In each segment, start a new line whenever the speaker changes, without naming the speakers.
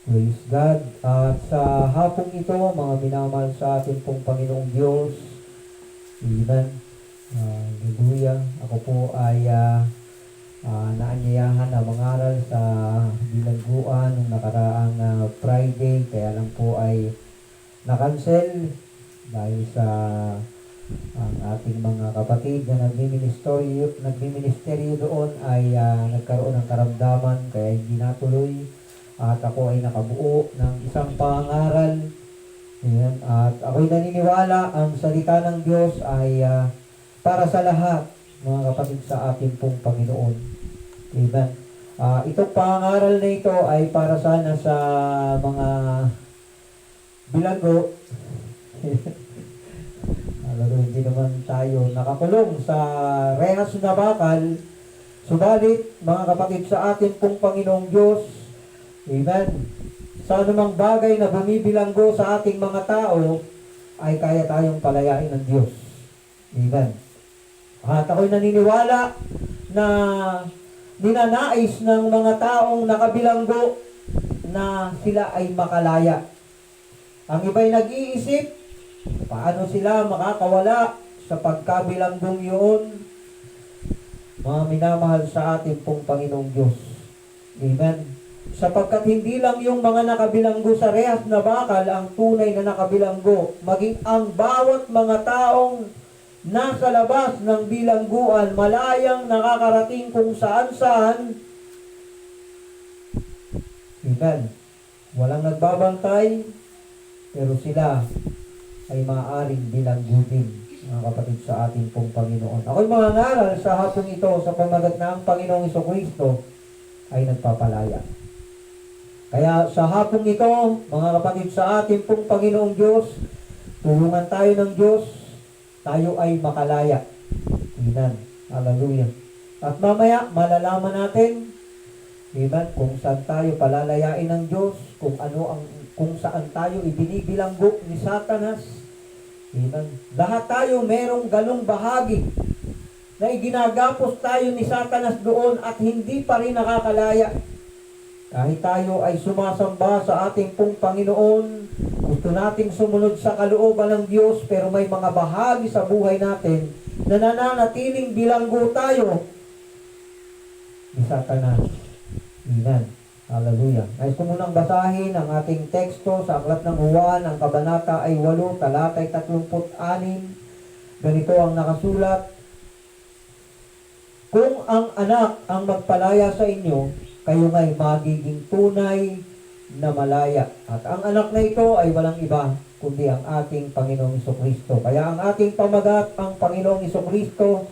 Praise God. At sa hapong ito, mga minamahal sa atin pong Panginoong Diyos, Amen. Hallelujah. Ako po ay naanyayahan na mangaral sa bilangguan nung nakaraang Friday. Kaya lang po ay na-cancel dahil sa ang ating mga kapatid na nagmi-ministeryo doon ay nagkaroon ng karamdaman kaya hindi natuloy. At ako ay nakabuo ng isang pangaral. Ayan. At ako'y naniniwala ang salita ng Diyos ay para sa lahat, mga kapatid, sa ating pong Panginoon. Amen. Itong pangaral na ito ay para sana sa mga bilanggo. Lalo hindi naman tayo nakakulong sa rehas na bakal. Subalit, mga kapatid, sa ating pong Panginoong Diyos, Amen. Sa anumang bagay na bumibilanggo sa ating mga tao, ay kaya tayong palayain ng Diyos. Amen. At ako'y naniniwala na ninanais ng mga taong nakabilanggo na sila ay makalaya. Ang iba'y nag-iisip, paano sila makakawala sa pagkabilanggong yun? Mga minamahal sa ating pong Panginoong Diyos. Amen. Sapagkat hindi lang yung mga nakabilanggo sa rehas na bakal ang tunay na nakabilanggo, maging ang bawat mga taong nasa labas ng bilangguan, malayang nakakarating kung saan-saan. Amen. Walang nagbabantay, pero sila ay maaaring bilanggo din, mga kapatid, sa ating pong Panginoon. Ako'y mangangaral sa hapong ito sa pamagat na ang Panginoong Jesucristo ay nagpapalaya. Kaya sa hapong ito, mga kapatid, sa ating pong Panginoong Diyos, tulungan tayo ng Diyos, tayo ay makalaya. Amen. Hallelujah. At mamaya, malalaman natin, amen, kung saan tayo palalayain ng Diyos, kung saan tayo ibinibilanggo ni Satanas. Amen. Lahat tayo merong ganong bahagi na iginagapos tayo ni Satanas doon at hindi pa rin nakakalaya. Kahit tayo ay sumasamba sa ating pong Panginoon, gusto nating sumunod sa kalooban ng Diyos, pero may mga bahagi sa buhay natin na nananatiling bilanggo tayo ni Satanas. Amen. Hallelujah. Nais ko munang basahin ang ating teksto sa Aklat ng Juan, ang kabanata ay 8, talatay 36. Ganito ang nakasulat: Kung ang anak ang magpalaya sa inyo, kayo nga'y magiging tunay na malaya. At ang anak na ito ay walang iba, kundi ang ating Panginoong Jesucristo. Kaya ang ating pamagat, ang Panginoong Jesucristo,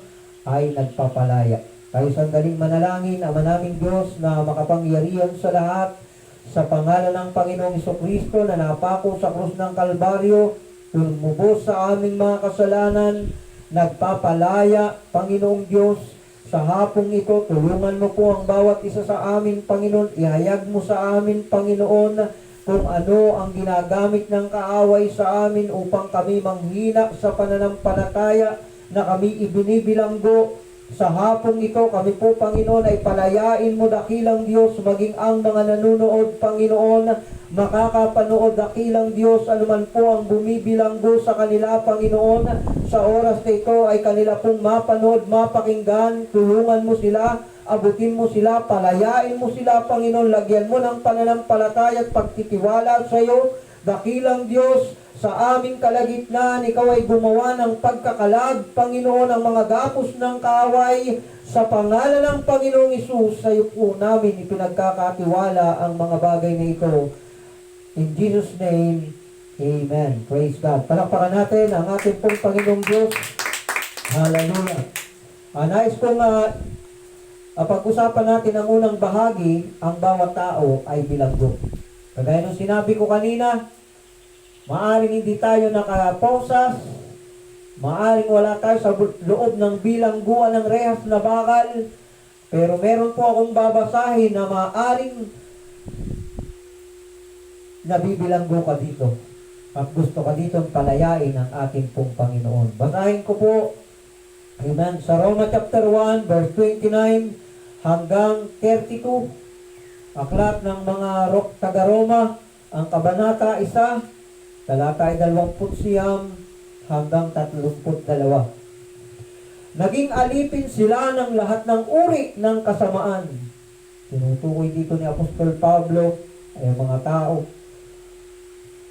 ay nagpapalaya. Tayo sandaling manalangin, Ama naming Diyos na makapangyarihan sa lahat, sa pangalan ng Panginoong Jesucristo na napako sa krus ng Kalbaryo, lumubos sa aming mga kasalanan, nagpapalaya, Panginoong Diyos. Sa hapong ito, tulungan mo po ang bawat isa sa amin, Panginoon. Ihayag mo sa amin, Panginoon, kung ano ang ginagamit ng kaaway sa amin upang kami manghina sa pananampalataya na kami ibinibilanggo. Sa hapong ito, kami po, Panginoon, ay palayain mo, dakilang Diyos, maging ang mga nanunood, Panginoon, makakapanood, dakilang Diyos, anuman po ang bumibilanggo sa kanila, Panginoon, sa oras na ito ay kanila pong mapanood, mapakinggan, tulungan mo sila, abutin mo sila, palayain mo sila, Panginoon, lagyan mo ng pananampalataya at pagtitiwala sa iyo, dakilang Diyos. Sa aming kalagitnaan, ikaw ay gumawa ng pagkakalag, Panginoon, ang mga gapos ng kaaway. Sa pangalan ng Panginoong Hesus, sa iyo po namin ipinagkakatiwala ang mga bagay na ito. In Jesus' name, Amen. Praise God. Palakpakan natin ang ating pong Panginoong Diyos. Hallelujah. Nais kong pag-usapan natin ang unang bahagi, ang bawat tao ay bilanggo. Kagaya nung sinabi ko kanina, maaring hindi tayo nakaposas, maaring wala tayo sa loob ng bilangguan ng rehas na bakal, pero meron po akong babasahin na maaring nabibilanggo ka dito at gusto ka dito palayain ang ating pong Panginoon. Basahin ko po, amen, sa Roma chapter 1 verse 29 hanggang 32. Aklat ng mga taga-Roma, ang kabanata 1, talata ay 29 hanggang 32. Naging alipin sila ng lahat ng uri ng kasamaan. Tinutukoy dito ni Apostol Pablo ay ang mga tao.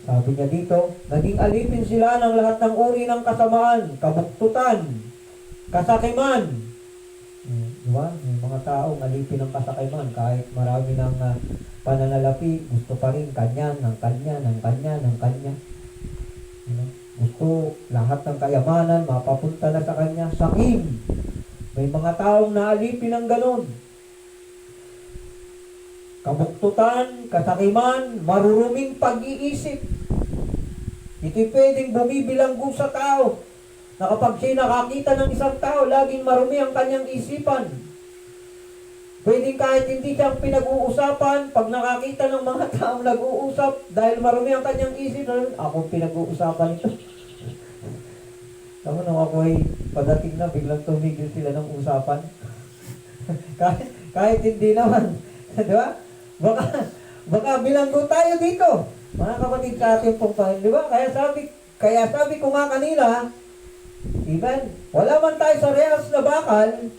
Sabi niya dito, naging alipin sila ng lahat ng uri ng kasamaan, kabuktutan, kasakiman. Diba? May mga taong alipin ng kasakiman kahit marami ng pananalapi, gusto pa rin kanya, ng kanya, ng kanya, ng kanya. Gusto lahat ng kayamanan, mapapunta na sa kanya. Sakim. May mga taong naalipin ng ganon. Kabuktutan, kasakiman, maruruming pag-iisip. Ito'y pwedeng bumibilanggo sa tao na kapag siya nakakita ng isang tao, laging marumi ang kanyang isipan. Pwedeng kahit hindi siyang pinag-uusapan, pag nakakita ng mga taong nag-uusap, dahil marumi ang kanyang isip, ako pinag-uusapan ito. Tama nung ako ay padating na, biglang tumigil sila ng usapan. kahit hindi naman. Di ba? Baka bilanggo tayo dito. Mga kapatid sa ating pong Panginoon, di ba? Kaya sabi ko nga kanina, even, wala man tayo sa reals na bakal,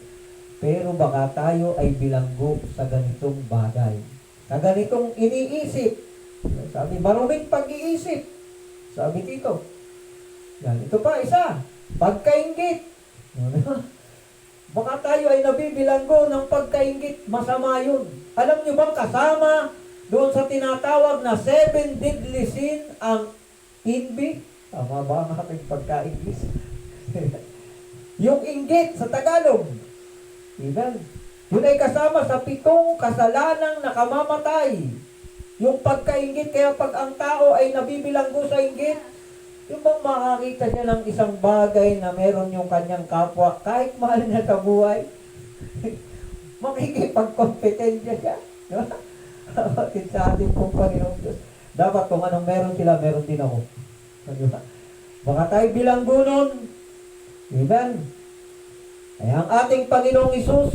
pero baka tayo ay bilanggo sa ganitong bagay. Sa ganitong iniisip. Sabi, maruming pag-iisip. Sabi dito. Yan, ito pa, isa. Pagkainggit. Baka tayo ay nabibilanggo ng pagkainggit. Masama yun. Alam nyo bang kasama doon sa tinatawag na 7 deadly sin ang envy? Tama ba ang aking pagka-English? Yung inggit sa Tagalog. Diba? Yun ay kasama sa 7 kasalanang nakamamatay. Yung pagkainggit, kaya pag ang tao ay nabibilanggo sa inggit, yung bang makakita siya ng isang bagay na meron yung kanyang kapwa, kahit mahal niya sa buhay, makikipagkompetensya siya. Diba? Bakit sa ating pong Panginoon Diyos? Dapat kung anong meron sila, meron din ako. Diba? Baka tayo bilanggo nun. Diba? Kaya ang ating Panginoong Isus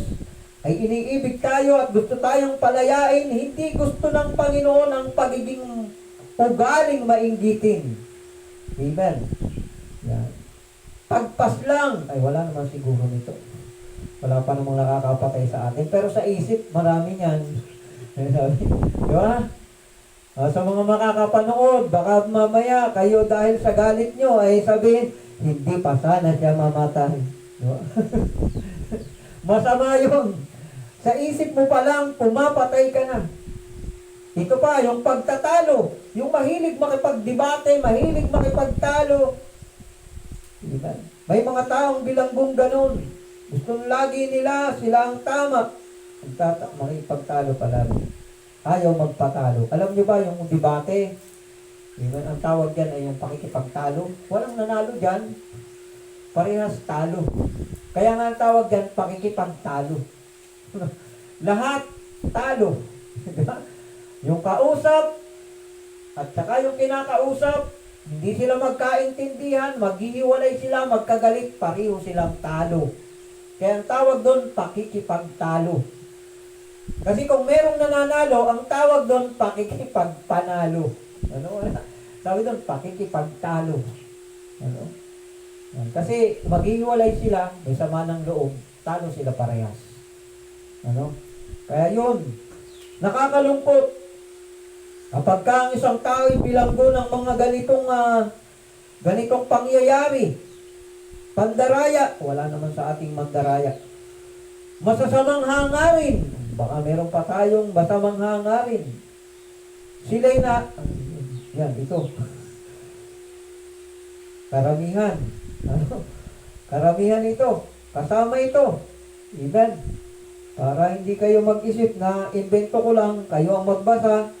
ay iniibig tayo at gusto tayong palayain. Hindi gusto ng Panginoon ang pagiging ugaling mainggitin. Amen. Yan. Pagpas lang. Ay, wala naman siguro nito. Wala pa namang nakakapatay sa atin. Pero sa isip, marami yan. Di ba? Sa mga makakapanood, baka mamaya kayo dahil sa galit nyo ay sabihin, hindi pa sana siya mamatay. Di ba? Masama yun. Sa isip mo pa lang, pumapatay ka na. Ito pa, yung pagtatalo. Yung mahilig makipagdebate, mahilig makipagtalo. Diba? May mga taong bilanggong ganun. Gusto lagi nila, sila ang tama. Makipagtalo palagi. Ayaw magpatalo. Alam nyo ba yung debate? Diba? Ang tawag yan ay yung pakikipagtalo. Walang nanalo dyan. Parehas talo. Kaya nga ang tawag dyan, pakikipagtalo. Lahat talo. Diba? Yung kausap, at saka yung kinakausap, hindi sila magkaintindihan, maghihiwalay sila, magkagalit, pareho silang talo. Kaya ang tawag doon, pakikipagtalo. Kasi kung merong nananalo, ang tawag doon, pakikipagpanalo. Ano? Sabi doon, pakikipagtalo. Ano? Kasi maghihiwalay sila, may sama ng loob, talo sila parehas. Ano? Kaya yun, nakakalungkot. Kapag ka ang isang tao bilanggo ng mga ganitong pangyayari, pandaraya, wala naman sa ating mandaraya. Masasamang hangarin, baka meron pa tayong masamang hangarin. Sila'y yan, ito. Karamihan. Ano? Karamihan ito. Kasama ito. Even. Para hindi kayo mag-isip na invento ko lang, kayo ang magbasa.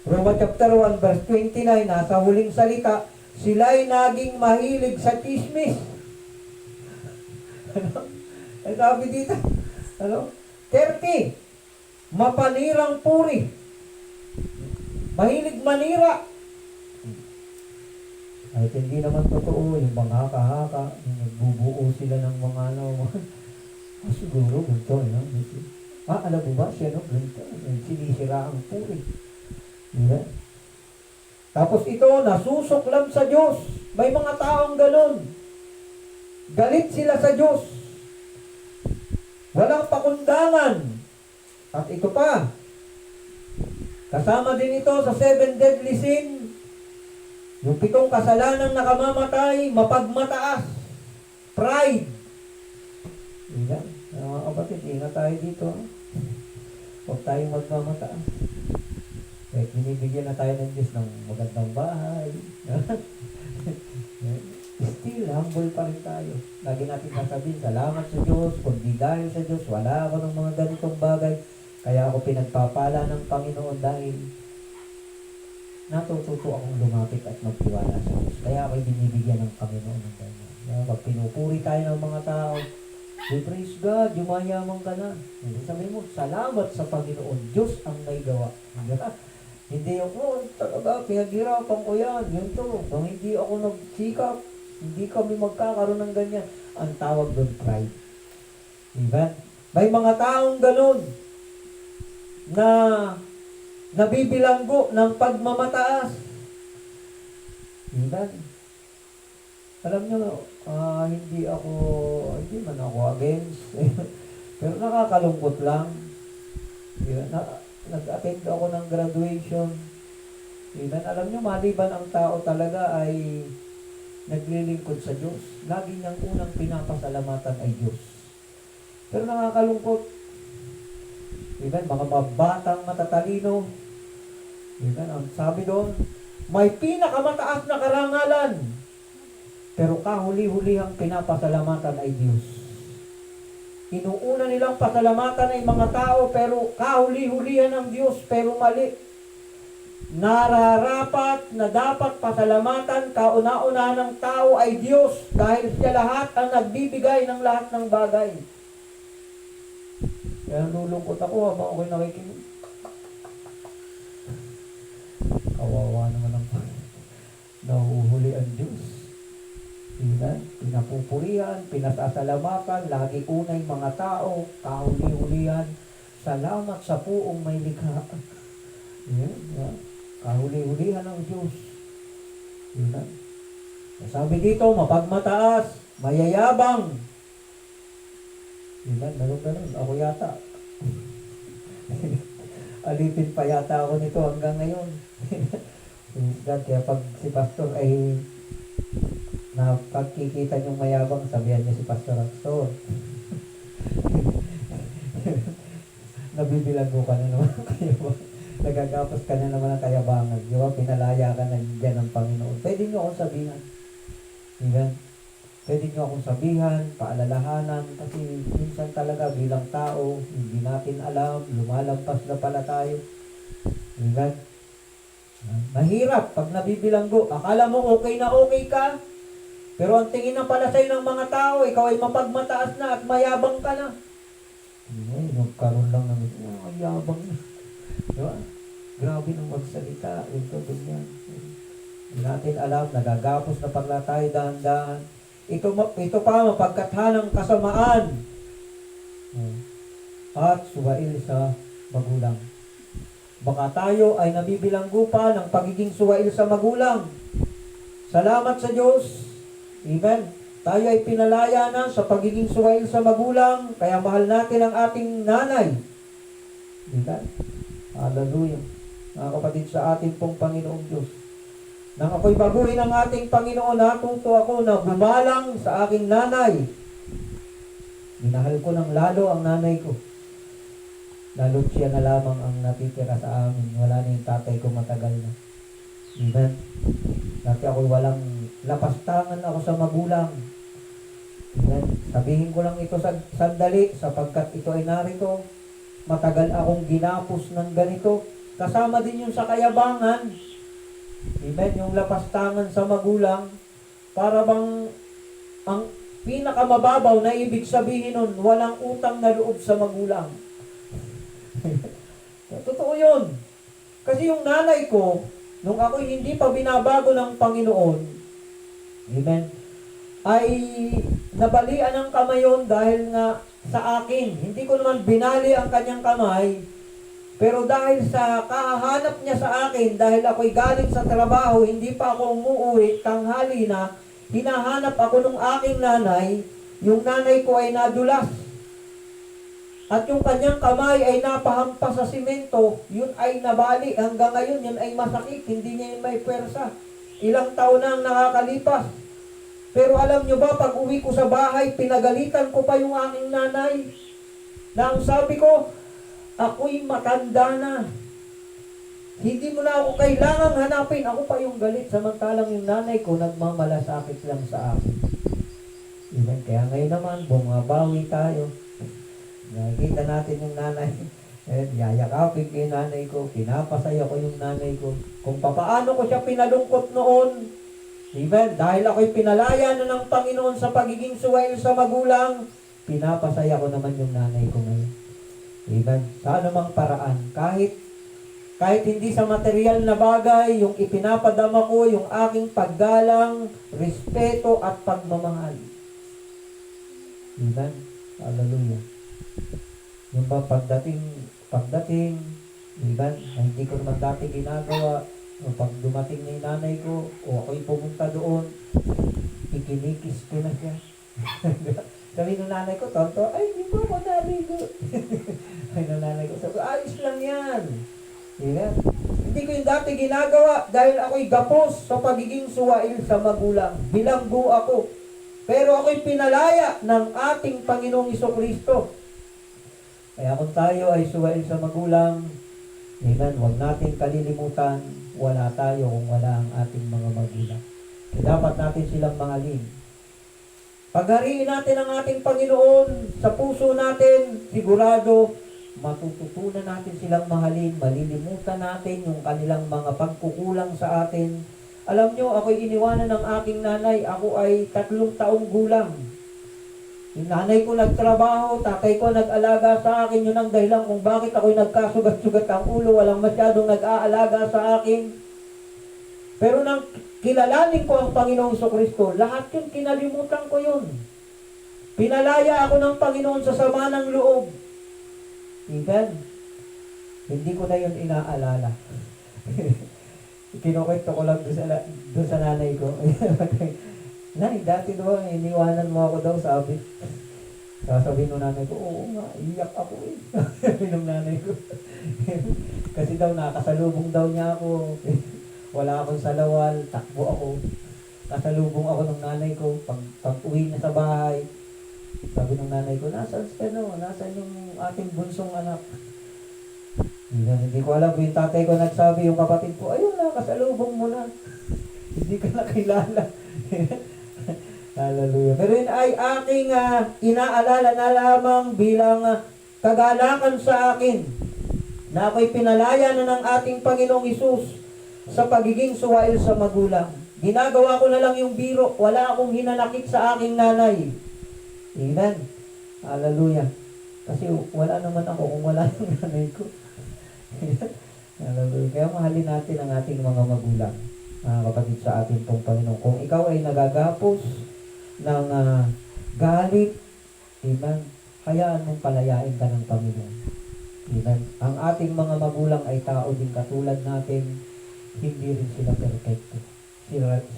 Roma chapter 1 verse 29, nasa huling salita, sila'y naging mahilig sa chismis. Ano? Ay sabi dito, ano? 30, mapanirang puri. Mahilig manira. Ay hindi naman totoo, yung mga haka-haka, yung nagbubuo sila ng mga siguro, ganito, Alam mo ba, siya no, ganito, sinisira ang puri. Diba? Tapos ito, nasusuklam sa Diyos. May mga taong ganun. Galit sila sa Diyos. Walang pakundangan. At ito pa, kasama din ito sa 7 deadly sin. Yung 7 kasalanang nakamamatay, mapagmataas. Pride. Diba? Mga kapatid, ingat tayo dito. Huwag tayong magmamataas. Kahit binibigyan na tayo ng Diyos ng magandang bahay. Still, humble pa rin tayo. Lagi natin sasabihin, salamat sa Diyos. Kung di dahil sa Diyos, wala ako ng mga ganitong bagay. Kaya ako pinagpapala ng Panginoon dahil natututo akong lumapit at magtiwala sa Diyos. Kaya ako'y binibigyan ng Panginoon ng ganyan. Pag pinupuri tayo ng mga tao, praise God, yumayaman ka na. Sabi mo, salamat sa Panginoon. Diyos ang may gawa. Hindi ako, talaga, pinaghirapan ko yan. Yun to. Kung hindi ako nagsikap, hindi kami magkakaroon ng ganyan. Ang tawag doon, pride. Diba? May mga taong ganun na nabibilanggo ng pagmamataas. Diba? Alam nyo, hindi man ako against. Pero nakakalungkot lang. Diba? Nag-attend ako ng graduation. Even, alam nyo, maliban ang tao talaga ay naglilingkod sa Diyos. Lagi niyang unang pinapasalamatan ay Diyos. Pero nakakalungkot. Even, mga batang matatalino. Even, ang sabi doon, may pinakamataas na karangalan. Pero kahuli-hulihang pinapasalamatan ay Diyos. Inuuna nilang pasalamatan ay mga tao, pero kahuli-hulihan ng Diyos, pero mali. Nararapat na dapat pasalamatan, kauna-una ng tao ay Diyos, dahil siya lahat ang nagbibigay ng lahat ng bagay. Kaya nulungkot ako habang ako'y nakikinig. Kawawa naman ang nahuhuli ang Diyos. Pinapupurihan, pinasasalamatan, lagi unay mga tao, kahuli-hulihan, salamat sa puong may likha. Kahuli-hulihan ng Diyos. Sabi dito, mapagmataas, mayayabang. Ganun. Ako yata. Alipin pa yata ako nito hanggang ngayon. Kaya pag si pastor ay na pagkikita niyong mayabang, sabihan niya si Pastor Actor. Nabibilago ka na naman ng kayabang. Nagagapos ka na naman ng kayabangan. Di ba? Pinalaya ka na dyan ng Panginoon. Pwede niyo akong sabihan. Diba? Pwede niyo akong sabihan, paalalahanan, kasi minsan talaga bilang tao, hindi natin alam, lumalampas na pala tayo. Diba? Mahirap pag nabibilanggo. Akala mo okay na okay ka, pero ang tingin na pala sa'yo ng mga tao, ikaw ay mapagmataas na at mayabang ka na. Magkaroon lang ng mayabang na. Diba? Grabe nang magsalita. Ganyan. Hindi natin alam, nagagapos na pala tayo dahan-dahan. Ito pa, mapagkathanang kasamaan. At suwail sa magulang. Baka tayo ay nabibilanggo pa ng pagiging suwail sa magulang. Salamat sa Diyos. Amen. Tayo ay pinalaya na sa pagiging suwail sa magulang, kaya mahal natin ang ating nanay. Amen. Hallelujah. Mga kapatid, sa ating pong Panginoong Diyos. Nang ako'y baguhin ang ating Panginoon, natuto ako na gumalang sa aking nanay. Minahal ko ng lalo ang nanay ko. Lalo't siya na lamang ang natitira sa amin. Wala na yung tatay ko, matagal na. Amen. Dati ako'y walang lapastangan ako sa magulang. Amen. Sabihin ko lang ito sa sandali, sapagkat ito ay narito. Matagal akong ginapos ng ganito. Kasama din yung sa kayabangan. Amen. Yung lapastangan sa magulang, para bang ang pinakamababaw na ibig sabihin nun, walang utang na loob sa magulang. Totoo yun. Kasi yung nanay ko, nung ako'y hindi pa binabago ng Panginoon, amen, ay nabalian ang kamay yun dahil nga sa akin. Hindi ko naman binali ang kanyang kamay, pero dahil sa kahanap niya sa akin, dahil ako'y galing sa trabaho, hindi pa ako umuwi, tanghali na, hinahanap ako ng aking nanay, yung nanay ko ay nadulas. At yung kanyang kamay ay napahampas sa simento, yun ay nabali. Hanggang ngayon, yun ay masakit, hindi niya yun may pwersa. Ilang taon na ang nakakalipas. Pero alam nyo ba, pag uwi ko sa bahay, pinagalitan ko pa yung aking nanay. Na ang sabi ko, ako'y matanda na. Hindi mo na ako kailangang hanapin. Ako pa yung galit. Samantalang yung nanay ko, nagmamalasakit lang sa akin. Diba? Kaya ngayon naman, bumabawi tayo. Nakikita natin yung nanay. Yayakapin ko yung nanay ko. Pinapasaya ko yung nanay ko. Kung papaano ko siya pinalungkot noon. Diba? Dahil ako'y pinalaya na ng Panginoon sa pagiging suwail sa magulang, pinapasaya ko naman yung nanay ko ngayon. Diba? Sa anumang paraan. Kahit hindi sa material na bagay, yung ipinapadama ko, yung aking paggalang, respeto at pagmamahal. Diba? Hallelujah. Yung ba pagdating, diba? Hindi ko naman dati ginagawa. O pag dumating na yung nanay ko, o ako'y pumunta doon, ikinikis ko na siya. Sabi ng nanay ko, tonto, ay, hindi mo ako naligo. Ay, ng nanay ko, sabi, ayos lang yan. Diba? Hindi ko yung dati ginagawa dahil ako'y gapos sa pagiging suwail sa magulang. Bilanggo ako. Pero ako'y pinalaya ng ating Panginoong Jesucristo. Kaya kung tayo ay suwail sa magulang, amen, huwag natin kalilimutan, wala tayo kung wala ang ating mga magulang. Kaya dapat natin silang mahalin. Paghariin natin ang ating Panginoon sa puso natin, sigurado, matututunan natin silang mahalin, malilimutan natin yung kanilang mga pagkukulang sa atin. Alam nyo, ako'y iniwanan ng aking nanay, ako ay 3 taong gulang. Yung nanay ko nagtrabaho, tatay ko nag-alaga sa akin, yun ang dahilan kung bakit ako'y nagkasugat-sugat ang ulo, walang masyadong nag-aalaga sa akin. Pero nang kilalanin ko ang Panginoong Jesucristo, lahat yun, kinalimutan ko yun. Pinalaya ako ng Panginoon sa sama ng loob. Amen. Hindi ko na yun inaalala. Kinukwento ko lang doon sa nanay ko. Nay, dati doon, iniwanan mo ako daw, sabi. Sasabihin ng nanay ko, oo nga, iyak ako eh. Sabi ng nanay ko. Kasi daw, nakasalubong daw niya ako. Wala akong salawal, takbo ako. Kasalubong ako ng nanay ko. Pag uwi na sa bahay, sabi ng nanay ko, nasan yung ating bunsong anak? Hindi ko alam kung yung tatay ko nagsabi, yung kapatid ko, ayun na, kasalubong mo na. Hindi ka nakilala. Hallelujah. Pero yun ay aking inaalala na lamang bilang kagalakan sa akin na ako'y pinalaya na ng ating Panginoong Hesus sa pagiging suwail sa magulang. Ginagawa ko na lang yung biro. Wala akong hinanakit sa aking nanay. Amen. Hallelujah. Kasi wala naman ako kung wala yung nanay ko. Hallelujah. Kaya mahalin natin ang ating mga magulang. Kapatid sa ating pong Panginoon. Kung ikaw ay nagagapos ng galit, amen, hayaan mong palayain ka ng Panginoon. Amen. Ang ating mga magulang ay tao din katulad natin, hindi rin sila perfecto.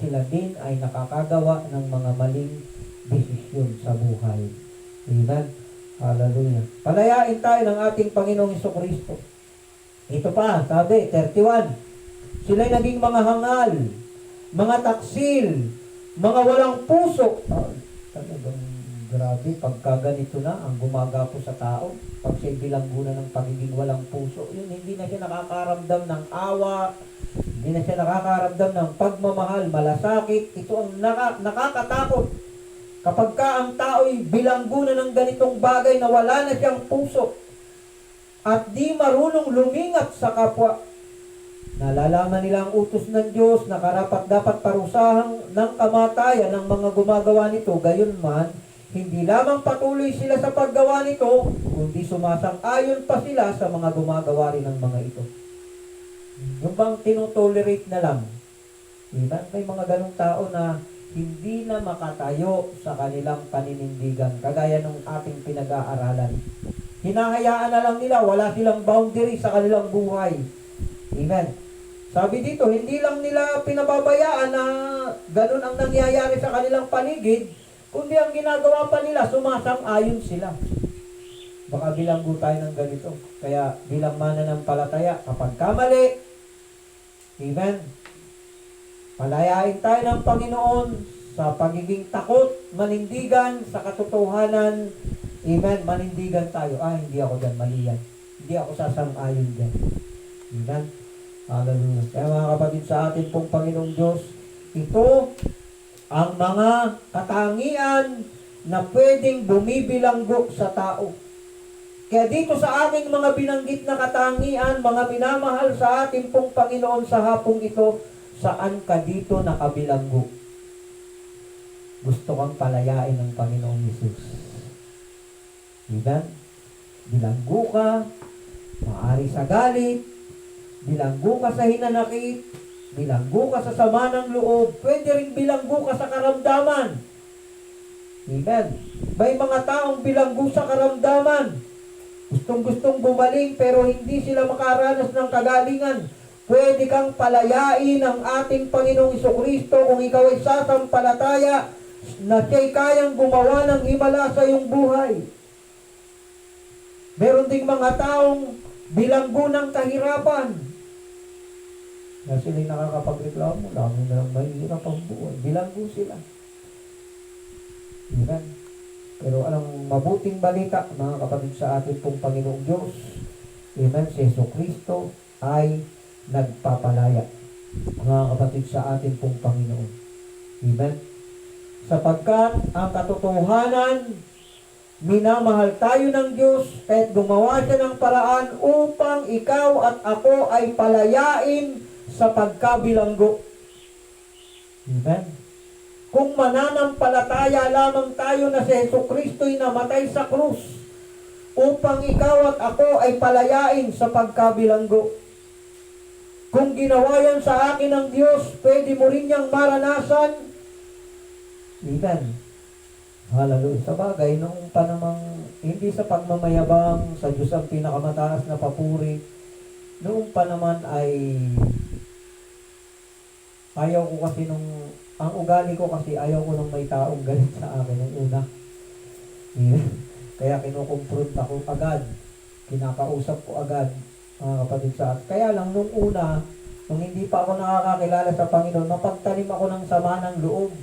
Sila din ay nakakagawa ng mga maling desisyon sa buhay. Amen. Hallelujah. Palayain tayo ng ating Panginoong Jesucristo. Ito pa, sabi, 31. Sila'y naging mga hangal, mga taksil, mga walang puso. Talagang grabe, pagka ganito na, ang gumagapo sa tao, pag siya'y bilanggo na ng pagiging walang puso, yun, hindi na siya nakakaramdam ng awa, hindi na siya nakakaramdam ng pagmamahal, malasakit. Ito ang nakakatakot. Kapag ka ang tao'y bilanggo na ng ganitong bagay na wala na siyang puso, at di marunong lumingat sa kapwa, nalalaman nila ang utos ng Diyos na karapat-dapat parusahan ng kamatayan ng mga gumagawa nito. Gayon man, hindi lamang patuloy sila sa paggawa nito, kundi sumasang-ayon pa sila sa mga gumagawa rin ng mga ito. Yung bang tinotolerate na lang. Diba? May mga ganong tao na hindi na makatayo sa kanilang paninindigan, kagaya nung ating pinag-aaralan. Hinahayaan na lang nila, wala silang boundary sa kanilang buhay. Amen. Sabi dito, hindi lang nila pinababayaan na ganun ang nangyayari sa kanilang paligid, kundi ang ginagawa pa nila, sumasang-ayon sila. Baka bilanggo tayo ng ganito. Kaya bilang mananampalataya, kapag kamali, amen, palayain tayo ng Panginoon sa pagiging takot, manindigan, sa katotohanan, amen, manindigan tayo. Hindi ako dyan, mali yan. Hindi ako sasang-ayon dyan. Amen. Hallelujah. Kaya mga kapatid, sa atin pong Panginoong Diyos, ito ang mga katangian na pwedeng bumibilanggo sa tao. Kaya dito sa ating mga binanggit na katangian, mga minamahal sa ating pong Panginoon sa hapong ito, saan ka dito nakabilanggo? Gusto kang palayain ng Panginoong Hesus. Amen? Bilanggo ka, maari sa galit, bilanggo ka sa hinanakit, bilanggo ka sa sama ng loob, pwede rin bilanggo ka sa karamdaman. Amen? May mga taong bilanggo sa karamdaman. Gustong-gustong bumaling pero hindi sila makaranas ng kagalingan. Pwede kang palayain ng ating Panginoong Jesucristo kung ikaw ay sasampalataya na siya'y kayang gumawa ng himala sa iyong buhay. Meron ding mga taong bilanggo ng kahirapan. Na sila'y nakakapagreklamo, lalo na lang mahirap ang buhay. Bilanggo sila. Amen. Pero anong mabuting balita, mga kapatid, sa ating pong Panginoong Diyos, amen, si Jesucristo ay nagpapalaya, mga kapatid, sa ating pong Panginoon. Amen. Sapagkat ang katotohanan, minamahal tayo ng Diyos at gumawa siya ng paraan upang ikaw at ako ay palayain sa pagkabilanggo. Amen. Kung mananampalataya lamang tayo na si Jesucristo'y namatay sa krus upang ikaw at ako ay palayain sa pagkabilanggo. Kung ginawa yan sa akin ng Diyos, pwede mo rin niyang maranasan. Amen. Hallelujah. Sa bagay, noong pa namang, hindi sa pagmamayabang, sa Diyos ang pinakamataas na papuri, noong pa naman ay, ayaw ko kasi ang ugali ko kasi ayaw ko nung may taong galit sa akin nung una. Kaya kinukumpronta ko agad. Kinakausap ko agad, mga kapatid, sa akin. Kaya lang nung una, nung hindi pa ako nakakakilala sa Panginoon, napagtanim ako ng sama ng loob.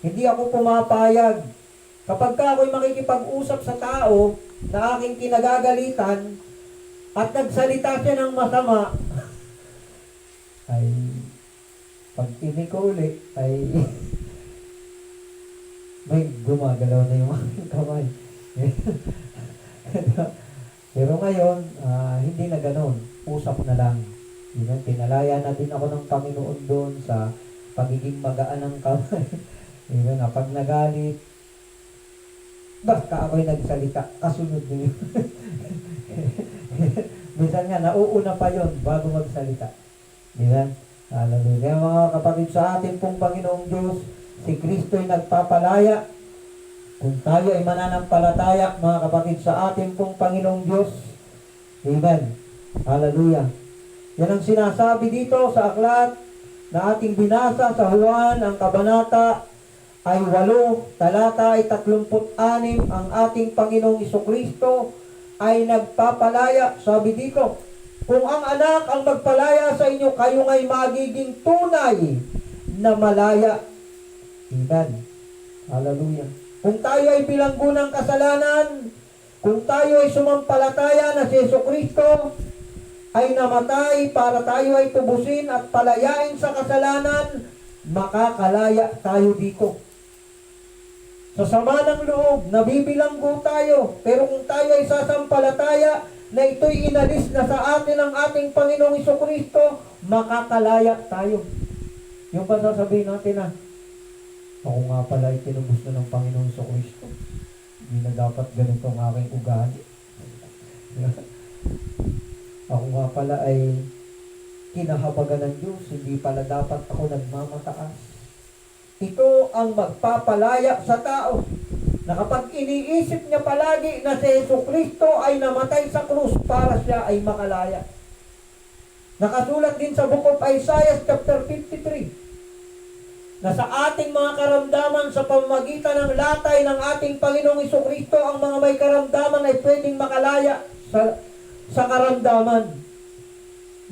Hindi ako pumapayag. Kapag ka ako'y makikipag-usap sa tao na aking kinagagalitan at nagsalita siya ng masama, ay pag tinig ko ulit, ay may gumagalaw na yung aking kamay. Pero ngayon, hindi na ganun. Usap na lang. Yun, pinalaya na din ako ng Panginoon doon sa pagiging magaan ng kamay. Yun, pag nagalit, basta ako'y nagsalita, kasunod na yun. Minsan nga, nauuna pa yon bago magsalita. Diba? Hallelujah. Mga kapatid, sa atin pong Panginoong Diyos, si Kristo ay nagpapalaya. Kung tayo ay mananampalataya, mga kapatid, sa atin pong Panginoong Diyos, amen. Hallelujah. Yan ang sinasabi dito sa aklat na ating binasa sa Juan, ang kabanata ay 8, talata ay 36, ang ating Panginoong Jesucristo ay nagpapalaya. Sabi dito, kung ang anak ang magpalaya sa inyo, kayo ay magiging tunay na malaya. Amen. Hallelujah. Kung tayo ay bilanggo ng kasalanan, kung tayo ay sumampalataya na si Jesucristo ay namatay para tayo ay tubusin at palayain sa kasalanan, makakalaya tayo dito. Sa sama ng loob, nabibilanggo tayo, pero kung tayo ay sasampalataya na ito'y inalis na sa atin ng ating Panginoong Jesucristo, makakalaya tayo. Yung ba sasabihin natin na, ako nga pala ay tinubos na ng Panginoong Jesucristo. Hindi na dapat ganito ang aking ugali. Ako nga pala ay kinahabagan ng Diyos, hindi pala dapat ako nagmamataas. ito ang magpapalaya sa tao. Na kapag iniisip niya palagi na si Jesucristo ay namatay sa krus para siya ay makalaya. Nakasulat din sa Book of Isaiah chapter 53 na sa ating mga karamdaman sa pamamagitan ng latay ng ating Panginoong Jesucristo, ang mga may karamdaman ay pwedeng makalaya sa karamdaman.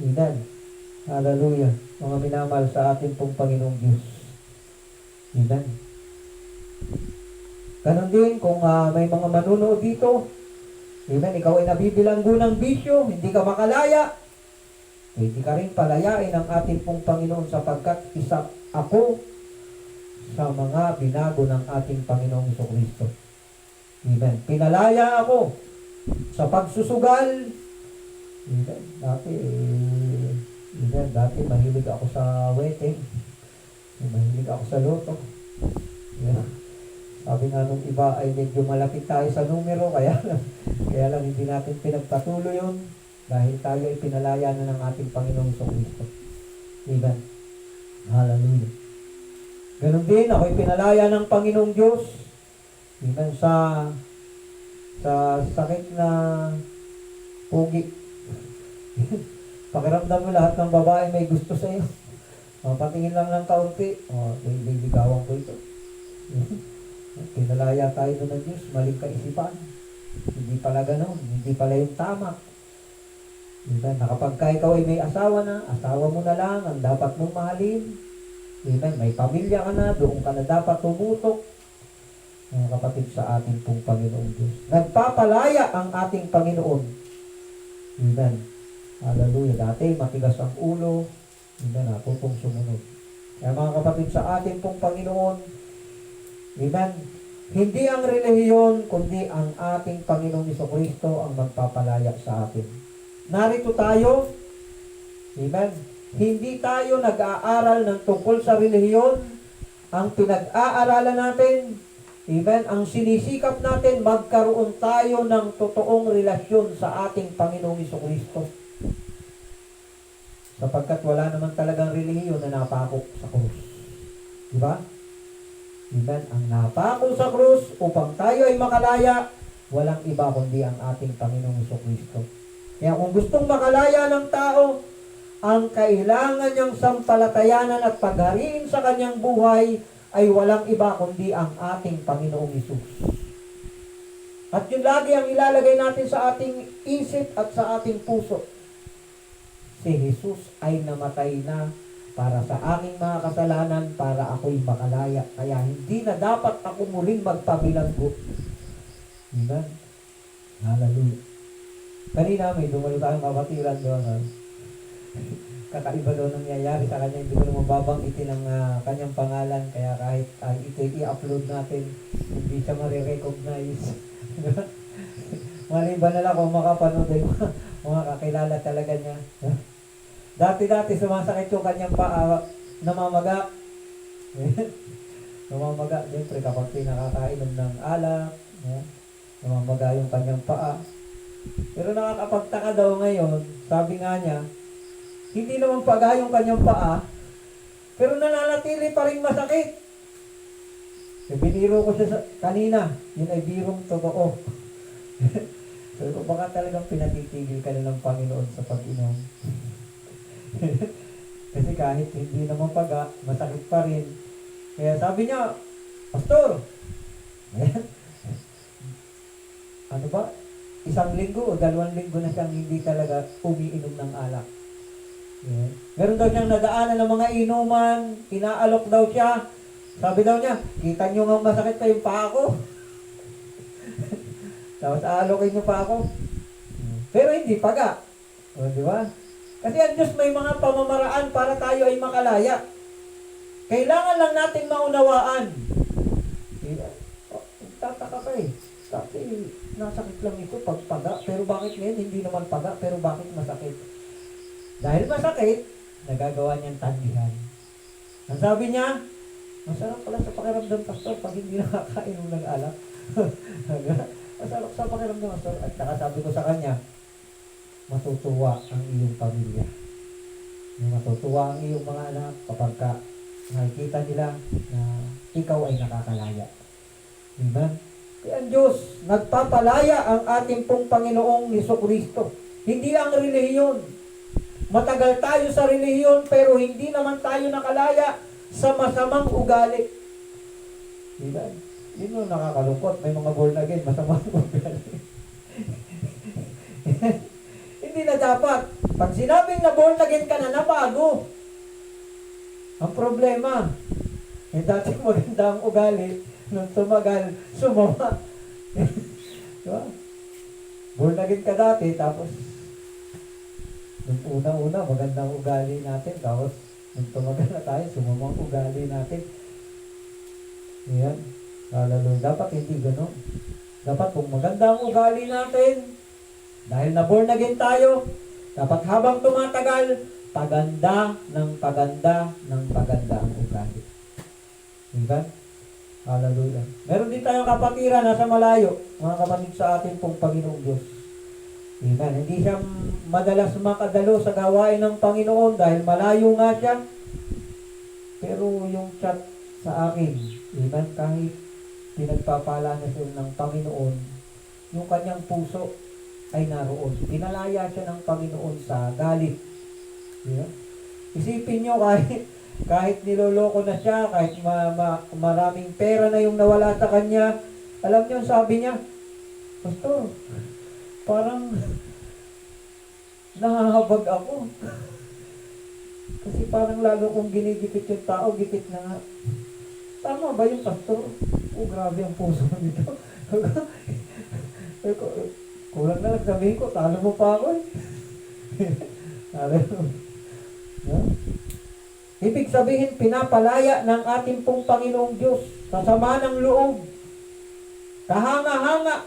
Amen. Hallelujah. Mga minamahal sa ating pong Panginoong Diyos. Amen. Ganon din kung may mga manunood dito, amen, ikaw ay nabibilanggo ng bisyo, hindi ka makalaya, hindi ka rin palayain ng ating pong Panginoon sapagkat isa ako sa mga binago ng ating Panginoong Jesucristo. Amen. Pinalaya ako sa pagsusugal. Amen. Dati mahilig ako sa wedding. Mahilig ako sa loto. Amen. Sabi nga nung iba ay medyo malapit tayo sa numero, kaya lang hindi natin pinagpatuloy yun dahil tayo ay pinalaya na ng ating Panginoong Jesucristo. Amen. Hallelujah. Ganon din, ako ay pinalaya ng Panginoong Diyos. Amen. Sa sakit na pugi. Pakiramdam mo lahat ng babae may gusto sa iyo. Patingin lang ng kaunti. Ligawan ko ito. Pinalaya tayo doon ng Diyos, maling kaisipan. Hindi pala ganoon, hindi pala yung tama. Amen. Na kapag ikaw ay may asawa na, asawa mo na lang ang dapat mong mahalin. Amen. May pamilya ka na, doon ka na dapat tumutok. Mga kapatid sa ating pong Panginoong Diyos. Nagpapalaya ang ating Panginoon. Amen. Hallelujah. Dati matigas ang ulo. Amen. Natutong sumunod. Kaya mga kapatid sa ating pong Panginoon, amen. Hindi ang relihiyon, kundi ang ating Panginoong Jesucristo ang magpapalaya sa atin. Narito tayo, amen. Hindi tayo nag-aaral ng tungkol sa relihiyon. Ang pinag-aaralan natin, amen, ang sinisikap natin, magkaroon tayo ng totoong relasyon sa ating Panginoong Jesucristo. Sapagkat wala naman talagang relihiyon na napako sa krus. Diba? Amen. Ang napako sa krus upang tayo ay makalaya, walang iba kundi ang ating Panginoong Jesucristo. Kaya kung gustong makalaya ng tao, ang kailangan niyang sampalatayanan at paghariin sa kanyang buhay ay walang iba kundi ang ating Panginoong Hesus. At yun lagi ang ilalagay natin sa ating isip at sa ating puso. Si Hesus ay namatay na para sa aking mga kasalanan, para ako'y makalaya. Kaya hindi na dapat ako muling magpabilanggo. Amen. Hallelujah. Kanina may dumalo tayong kapatiran doon. Kakaiba doon nangyayari sa kanya. Hindi ko naman babanggitin ang kanyang pangalan. Kaya kahit ito i-upload natin, hindi siya marirecognize. Maliban na lang kung makapanood ay mga kakilala talaga niya. Dati sumasakit yung kanyang paa, namamaga. Namamaga, siyempre kapag pinakakainom ng alak, namamaga yung kanyang paa. Pero nakakapagtaka daw ngayon, sabi nga niya, hindi naman paga yung kanyang paa, pero nananatili pa rin masakit. Biniro ko siya kanina, yun ay birong totoo. So baka talagang pinatitigil ka na ng Panginoon sa pag-inom. Kasi kahit hindi naman paga, masakit pa rin. Kaya sabi niya, Pastor, ano ba? 1 linggo o 2 linggo na siyang hindi talaga umiinom ng alak. Meron daw siyang nadaanan ng mga inuman, inaalok daw siya. Sabi daw niya, kita niyo nga masakit pa yung paa ko. Tapos aalokin niyo pa ako. Pero hindi paga. O, di ba? Kasi ang Diyos may mga pamamaraan para tayo ay makalaya. Kailangan lang natin maunawaan. Tataka ka eh. Dati nasakit lang ito pag paga. Pero bakit ngayon hindi naman paga? Pero bakit masakit? Dahil masakit, nagagawa niyang tandihan. Ang sabi niya, masarap pala sa pakiramdam, Pastor, pag hindi nakakainom ng alak. Masarap sa pakiramdam, Pastor. At nakasabi ko sa kanya, matutuwa ang iyong pamilya. Matutuwa ang iyong mga anak kapag ka Nakikita nila na ikaw ay nakakalaya. Amen? Kaya ang Diyos, nagpapalaya ang ating pong Panginoong Jesucristo. Hindi ang relihiyon. Matagal tayo sa relihiyon pero hindi naman tayo nakalaya sa masamang ugali. Amen? Yun yung nakakalungkot. May mga born again, masamang ugali. Hindi na dapat. Pag sinabing na born again ka na, nabago. Ang problema, yung dati maganda ang ugali, nung tumagal, sumama. Diba? Born again ka dati, tapos nung una-una, magandang ugali natin, tapos nung tumagal na tayo, sumama ang ugali natin. Ayan. Lalo, dapat hindi gano'n. Dapat kung maganda ang ugali natin, dahil na born again tayo, dapat habang tumatagal, paganda ng paganda ng paganda ang ugali. Diba? Hallelujah. Meron din tayong kapatiran nasa malayo, mga kapatid sa atin pong Panginoong Diyos. Amen. Hindi siya madalas makadalo sa gawain ng Panginoon dahil malayo nga siya. Pero yung chat sa akin, amen, kahit pinagpapala na siya ng Panginoon, yung kanyang puso ay naroon. Pinalaya siya ng Panginoon sa galit. Yeah. Isipin nyo kahit niloloko na siya, kahit maraming pera na yung nawala sa kanya, alam nyo, sabi niya, Pastor, parang nahahabag ako. Kasi parang lalo kong ginigipit yung tao, gipit na nga. Tama ba yung pastor? Grabe ang puso nito. Kulang na lang sabihin ko, talo mo pa ako eh. Yeah. Ibig sabihin, pinapalaya ng ating pong Panginoong Diyos sa sama ng loob. Kahanga-hanga.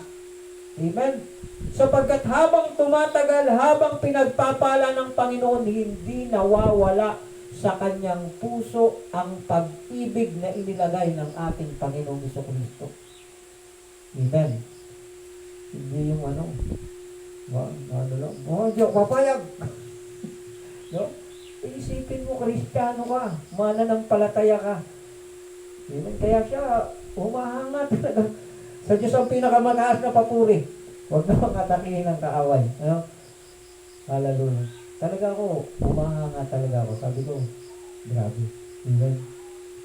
Amen. Sapagkat habang tumatagal, habang pinagpapala ng Panginoon, hindi nawawala sa kanyang puso ang pag-ibig na inilagay ng ating Panginoong Jesucristo. Amen. Hindi yung Diyo, papayag. No? Isipin mo, Kristiyano ka, mananampalataya ka. Amen. Kaya siya, humahanga talaga. Sa Diyos ang pinakamataas na papuri. Huwag na mangatakihin ng kaaway. Ano? Hallelujah. Talaga ako, humahanga talaga ako. Sabi ko, grabe. Amen.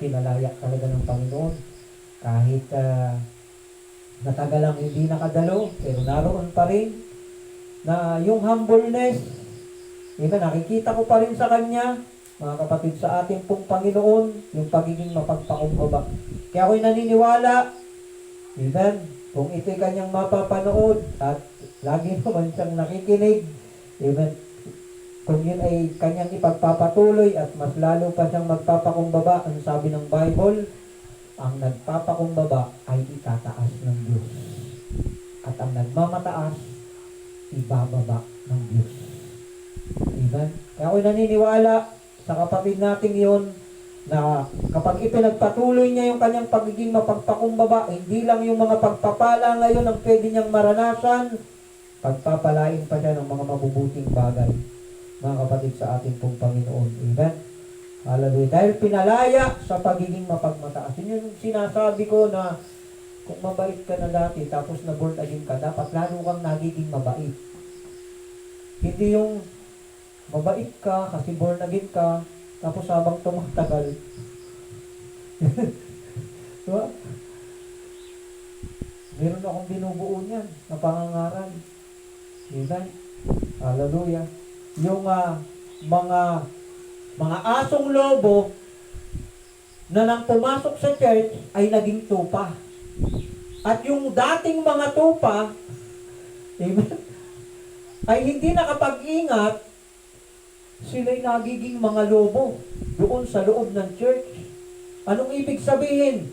Pinalaya talaga ng Panginoon. Kahit natagal lang hindi nakadalo, pero naroon pa rin na yung humbleness, nakikita ko pa rin sa kanya, mga kapatid sa ating pong Panginoon, yung pagiging mapagpakumbaba. Kaya ako'y naniniwala, amen, kung ito'y kanyang mapapanood at lagi naman siyang nakikinig, amen, kung yun ay kanyang ipagpapatuloy at mas lalo pa siyang magpapakumbaba, ang sabi ng Bible, ang nagpapakumbaba ay itataas ng Diyos. At ang nagmamataas, ibababa ng Diyos. Amen? Kaya ako'y naniniwala sa kapatid nating yon na kapag ipinagpatuloy niya yung kanyang pagiging mapagpakumbaba, hindi lang yung mga pagpapala ngayon ang pwede niyang maranasan, pagpapalain pa siya ng mga mabubuting bagay, mga kapatid sa ating pong Panginoon. Amen? Hallelujah. Dahil pinalaya sa pagiging mapagmataas. Yun yung sinasabi ko na kung mabait ka na dati tapos na born again ka, dapat lalo kang nagiging mabait. Hindi yung mabait ka kasi born again ka, tapos habang tumatagal. Diba? Meron akong binubuo niyan na pangangaral. Amen? Hallelujah. Yung mga asong lobo na nang pumasok sa church ay naging tupa. At yung dating mga tupa, amen, ay hindi nakapag-ingat, sila'y nagiging mga lobo doon sa loob ng church. Anong ibig sabihin?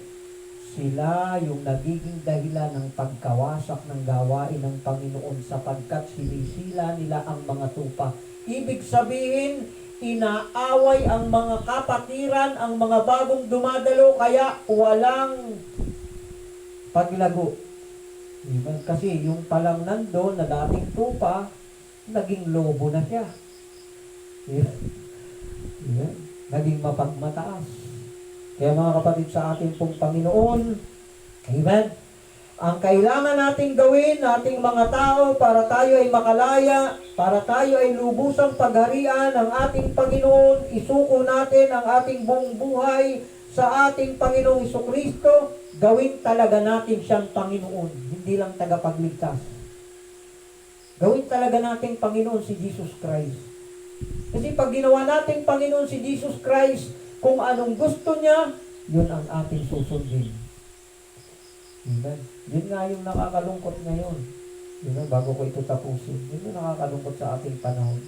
Sila yung nagiging dahilan ng pagkawasak ng gawain ng Panginoon sapagkat sinisila nila ang mga tupa. Ibig sabihin, inaaway ang mga kapatiran, ang mga bagong dumadalo, kaya walang paglago. Kasi yung palang nandun na dating tupa, naging lobo na siya. Naging mapagmataas. Kaya mga kapatid sa ating pong Panginoon, amen, ang kailangan nating gawin, nating mga tao, para tayo ay makalaya, para tayo ay lubusang pagharian ng ating Panginoon, isuko natin ang ating buong buhay sa ating Panginoong Jesucristo, gawin talaga natin siyang Panginoon, hindi lang tagapagligtas. Gawin talaga natin Panginoon si Jesus Christ. Kasi pag ginawa natin Panginoon si Jesus Christ, kung anong gusto niya, yun ang ating susundin. Amen. Yun nga yung nakakalungkot ngayon. Yun, bago ko ito tapusin. Yun yung nakakalungkot sa ating panahon.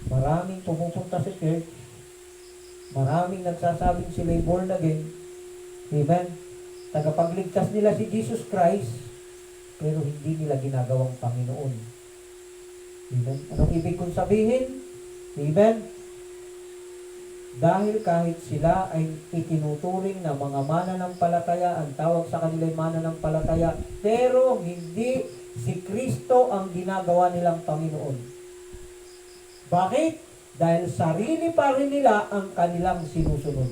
Maraming pumupunta sa church. Maraming nagsasabing sila'y born again. Amen. Tagapagligtas nila si Jesus Christ, pero hindi nila ginagawang Panginoon. Amen. Anong ibig kong sabihin? Amen. Dahil kahit sila ay itinuturing na mga mananampalataya, ang tawag sa kanila ay mananampalataya, pero hindi si Kristo ang ginagawa nilang Panginoon. Bakit? Dahil sarili pa rin nila ang kanilang sinusunod.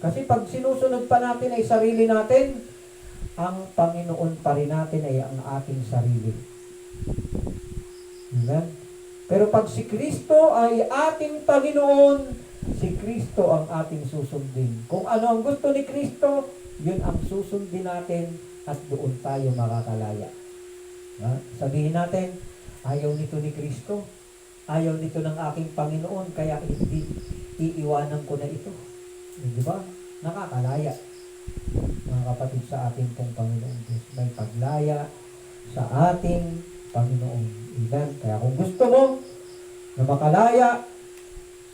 Kasi pag sinusunod pa natin ay sarili natin, ang Panginoon pa rin natin ay ang ating sarili. Amen? Pero pag si Kristo ay ating Panginoon, si Kristo ang ating susundin. Kung ano ang gusto ni Kristo, yun ang susundin natin at doon tayo makakalaya. Sabihin natin, ayaw nito ni Kristo, ayaw nito ng aking Panginoon, kaya hindi iiwanan ko na ito. Di ba? Nakakalaya. Mga kapatid sa ating pong Panginoon Diyos, may paglaya sa ating Panginoon. Amen. Kaya kung gusto mo na makalaya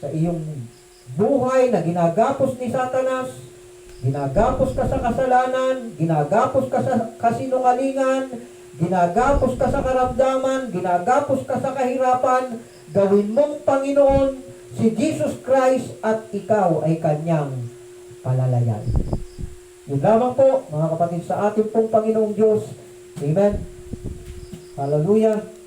sa iyong buhay na ginagapos ni Satanas, ginagapos ka sa kasalanan, ginagapos ka sa kasinungalingan, ginagapos ka sa karamdaman, ginagapos ka sa kahirapan, gawin mong Panginoon si Jesus Christ at ikaw ay kanyang palalayan. Yun lamang po, mga kapatid sa ating pong Panginoong Diyos. Amen. Hallelujah.